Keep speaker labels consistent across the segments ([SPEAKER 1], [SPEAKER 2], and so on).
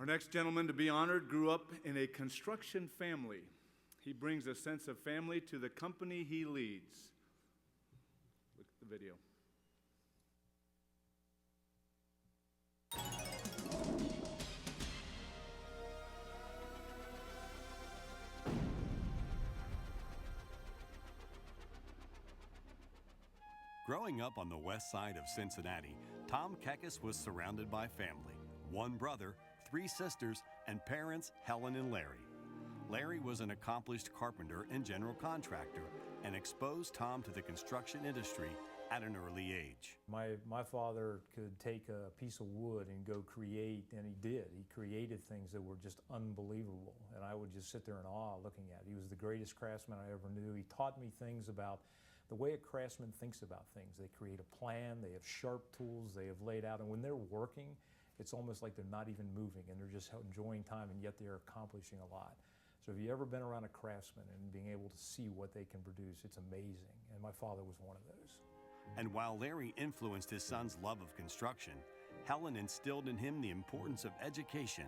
[SPEAKER 1] Our next gentleman to be honored grew up in a construction family. He brings a sense of family to the company he leads. Look at the video.
[SPEAKER 2] Growing up on the west side of Cincinnati, Tom Keckeis was surrounded by family, one brother, 3 sisters, and parents Helen and Larry. Larry was an accomplished carpenter and general contractor and exposed Tom to the construction industry at an early age.
[SPEAKER 3] My father could take a piece of wood and go create, and he did. He created things that were just unbelievable, and I would just sit there in awe looking at it. He was the greatest craftsman I ever knew. He taught me things about the way a craftsman thinks about things. They create a plan, they have sharp tools, they have laid out, and when they're working, it's almost like they're not even moving and they're just enjoying time, and yet they're accomplishing a lot. So if you've ever been around a craftsman and being able to see what they can produce, it's amazing, and my father was one of those.
[SPEAKER 2] And while Larry influenced his son's love of construction, Helen instilled in him the importance of education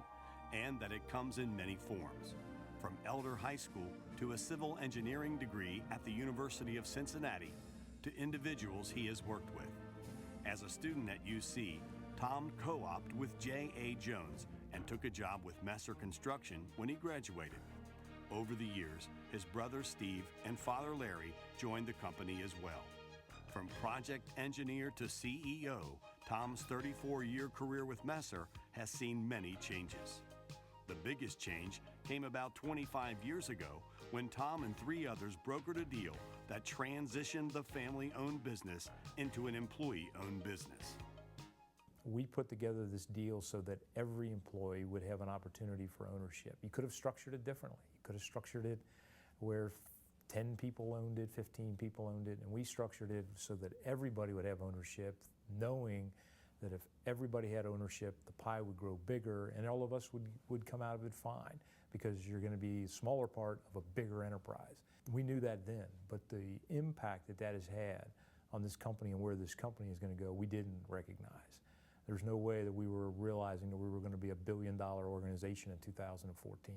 [SPEAKER 2] and that it comes in many forms. From Elder High School to a civil engineering degree at the University of Cincinnati to individuals he has worked with. As a student at UC, Tom co-opted with J.A. Jones and took a job with Messer Construction when he graduated. Over the years, his brother Steve and father Larry joined the company as well. From project engineer to CEO, Tom's 34-year career with Messer has seen many changes. The biggest change came about 25 years ago when Tom and 3 others brokered a deal that transitioned the family-owned business into an employee-owned business.
[SPEAKER 3] We put together this deal so that every employee would have an opportunity for ownership. You could have structured it differently. You could have structured it where 10 people owned it, 15 people owned it, and we structured it so that everybody would have ownership, knowing that if everybody had ownership, the pie would grow bigger and all of us would come out of it fine, because you're going to be a smaller part of a bigger enterprise. We knew that then, but the impact that that has had on this company and where this company is going to go, we didn't recognize. There's no way that we were realizing that we were going to be a billion-dollar organization in 2014,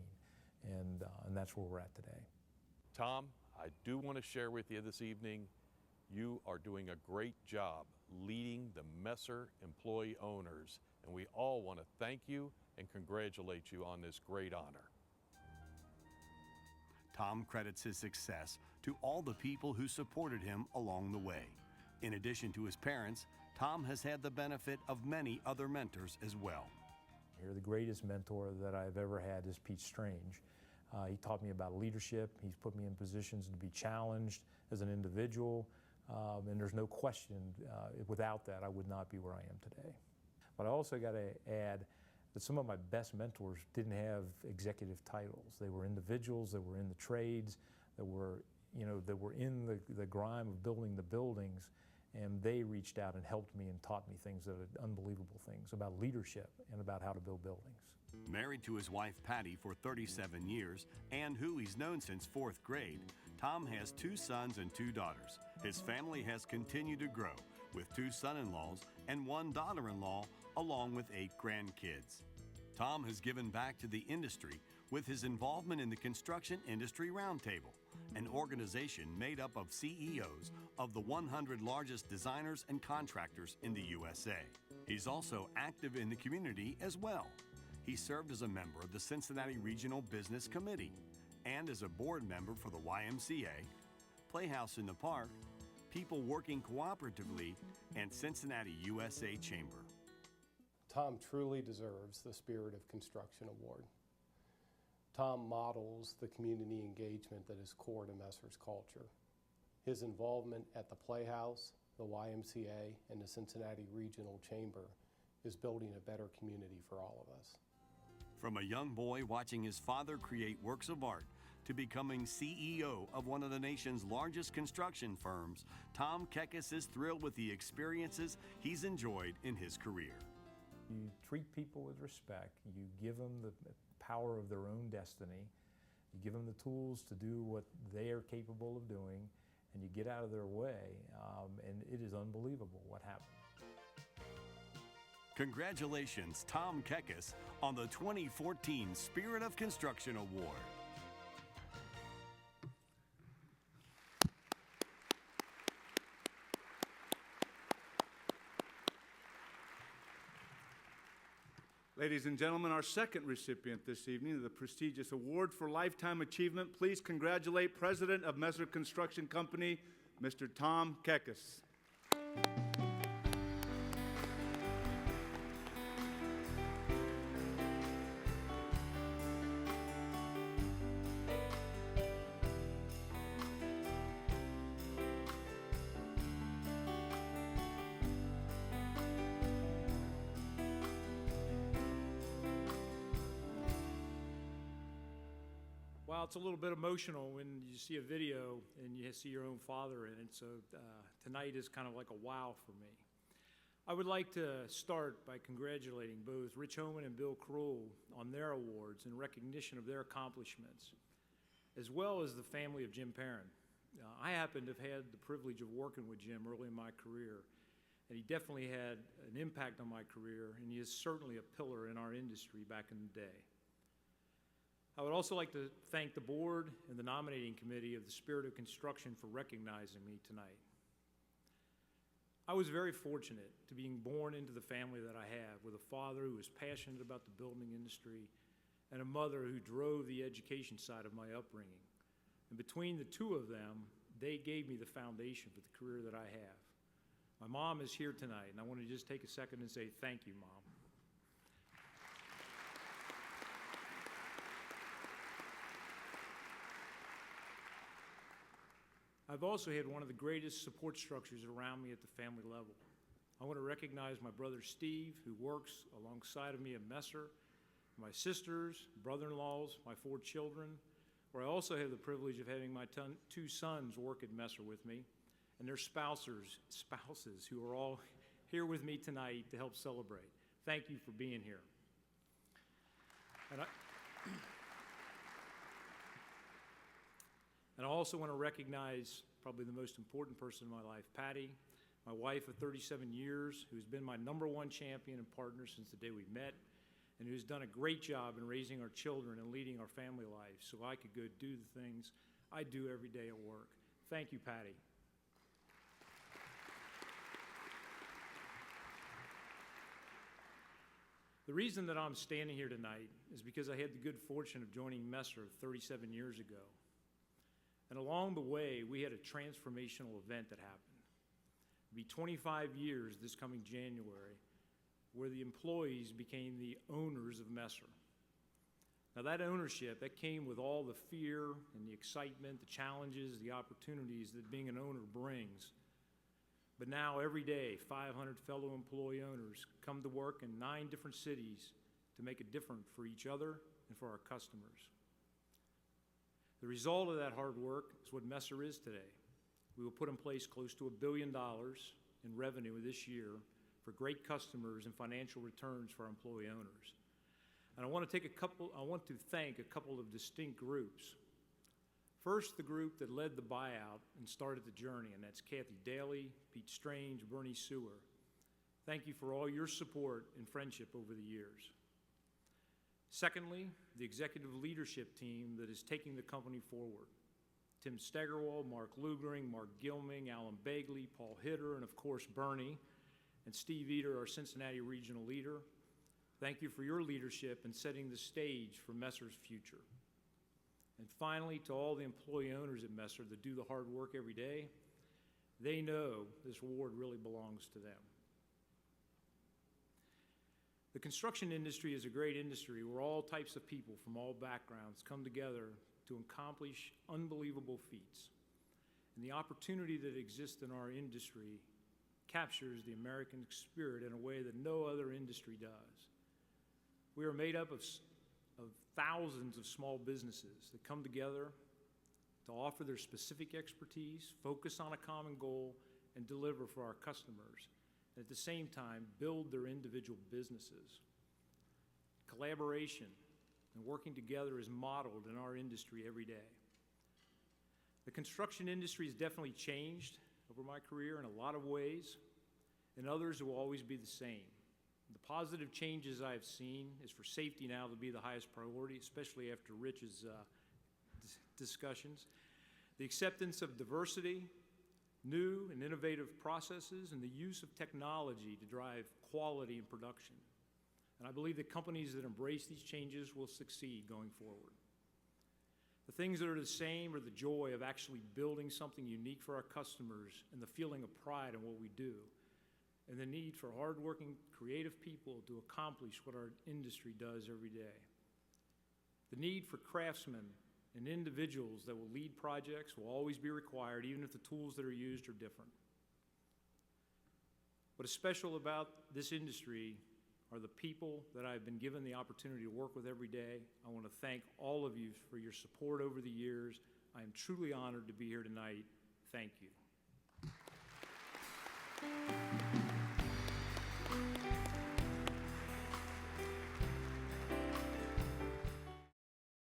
[SPEAKER 3] and that's where we're at today.
[SPEAKER 4] Tom, I do want to share with you this evening, you are doing a great job leading the Messer employee owners, and we all want to thank you and congratulate you on this great honor.
[SPEAKER 2] Tom credits his success to all the people who supported him along the way. In addition to his parents, Tom has had the benefit of many other mentors as well.
[SPEAKER 3] Here, the greatest mentor that I've ever had is Pete Strange. He taught me about leadership. He's put me in positions to be challenged as an individual, and there's no question, without that, I would not be where I am today. But I also got to add that some of my best mentors didn't have executive titles. They were individuals that were in the trades, that were in the grime of building the buildings, and they reached out and helped me and taught me things that are unbelievable things about leadership and about how to build buildings.
[SPEAKER 2] Married to his wife Patty for 37 years and who he's known since 4th grade, Tom has 2 sons and 2 daughters. His family has continued to grow with 2 son-in-laws and 1 daughter-in-law, along with 8 grandkids. Tom has given back to the industry with his involvement in the Construction Industry Roundtable, an organization made up of CEOs of the 100 largest designers and contractors in the USA. He's also active in the community as well. He served as a member of the Cincinnati Regional Business Committee and as a board member for the YMCA, Playhouse in the Park, People Working Cooperatively, and Cincinnati USA Chamber.
[SPEAKER 5] Tom truly deserves the Spirit of Construction Award. Tom models the community engagement that is core to Messer's culture. His involvement at the Playhouse, the YMCA, and the Cincinnati Regional Chamber is building a better community for all of us.
[SPEAKER 2] From a young boy watching his father create works of art to becoming CEO of one of the nation's largest construction firms, Tom Keckeis is thrilled with the experiences he's enjoyed in his career.
[SPEAKER 3] You treat people with respect, you give them the power of their own destiny, you give them the tools to do what they are capable of doing, and you get out of their way, and it is unbelievable what happens.
[SPEAKER 2] Congratulations, Tom Keckeis, on the 2014 Spirit of Construction Award.
[SPEAKER 1] Ladies and gentlemen, our second recipient this evening of the prestigious Award for Lifetime Achievement, please congratulate President of Messer Construction Company, Mr. Tom Keckeis.
[SPEAKER 6] Well, it's a little bit emotional when you see a video and you see your own father in it, so tonight is kind of like a wow for me. I would like to start by congratulating both Rich Homan and Bill Kroll on their awards in recognition of their accomplishments, as well as the family of Jim Perrin. I happen to have had the privilege of working with Jim early in my career, and he definitely had an impact on my career, and he is certainly a pillar in our industry back in the day. I would also like to thank the board and the nominating committee of the Spirit of Construction for recognizing me tonight. I was very fortunate to being born into the family that I have, with a father who was passionate about the building industry and a mother who drove the education side of my upbringing. And between the two of them, they gave me the foundation for the career that I have. My mom is here tonight, and I want to just take a second and say thank you, Mom. I've also had one of the greatest support structures around me at the family level. I want to recognize my brother Steve, who works alongside of me at Messer, my sisters, brother-in-laws, my 4 children, where I also have the privilege of having my 2 sons work at Messer with me, and their spouses who are all here with me tonight to help celebrate. Thank you for being here. And I also want to recognize probably the most important person in my life, Patty, my wife of 37 years, who's been my #1 champion and partner since the day we met, and who's done a great job in raising our children and leading our family life so I could go do the things I do every day at work. Thank you, Patty. The reason that I'm standing here tonight is because I had the good fortune of joining Messer 37 years ago. And along the way, we had a transformational event that happened. It'll be 25 years this coming January, where the employees became the owners of Messer. Now that ownership, that came with all the fear and the excitement, the challenges, the opportunities that being an owner brings. But now every day, 500 fellow employee owners come to work in 9 different cities to make a difference for each other and for our customers. The result of that hard work is what Messer is today. We will put in place close to $1 billion in revenue this year for great customers and financial returns for our employee owners. And I want to thank a couple of distinct groups. First, the group that led the buyout and started the journey, and that's Kathy Daly, Pete Strange, Bernie Sewer. Thank you for all your support and friendship over the years. Secondly, the executive leadership team that is taking the company forward. Tim Stegerwald, Mark Lugering, Mark Gilming, Alan Bagley, Paul Hitter, and of course Bernie, and Steve Eater, our Cincinnati regional leader. Thank you for your leadership in setting the stage for Messer's future. And finally, to all the employee owners at Messer that do the hard work every day, they know this award really belongs to them. The construction industry is a great industry where all types of people from all backgrounds come together to accomplish unbelievable feats. And the opportunity that exists in our industry captures the American spirit in a way that no other industry does. We are made up of thousands of small businesses that come together to offer their specific expertise, focus on a common goal, and deliver for our customers, and at the same time build their individual businesses. Collaboration and working together is modeled in our industry every day. The construction industry has definitely changed over my career in a lot of ways, and others will always be the same. The positive changes I have seen is for safety now to be the highest priority, especially after Rich's discussions. The acceptance of diversity, new and innovative processes, and the use of technology to drive quality in production. And I believe that companies that embrace these changes will succeed going forward. The things that are the same are the joy of actually building something unique for our customers and the feeling of pride in what we do, and the need for hardworking, creative people to accomplish what our industry does every day. The need for craftsmen and individuals that will lead projects will always be required, even if the tools that are used are different. What is special about this industry are the people that I've been given the opportunity to work with every day. I want to thank all of you for your support over the years. I am truly honored to be here tonight. Thank you.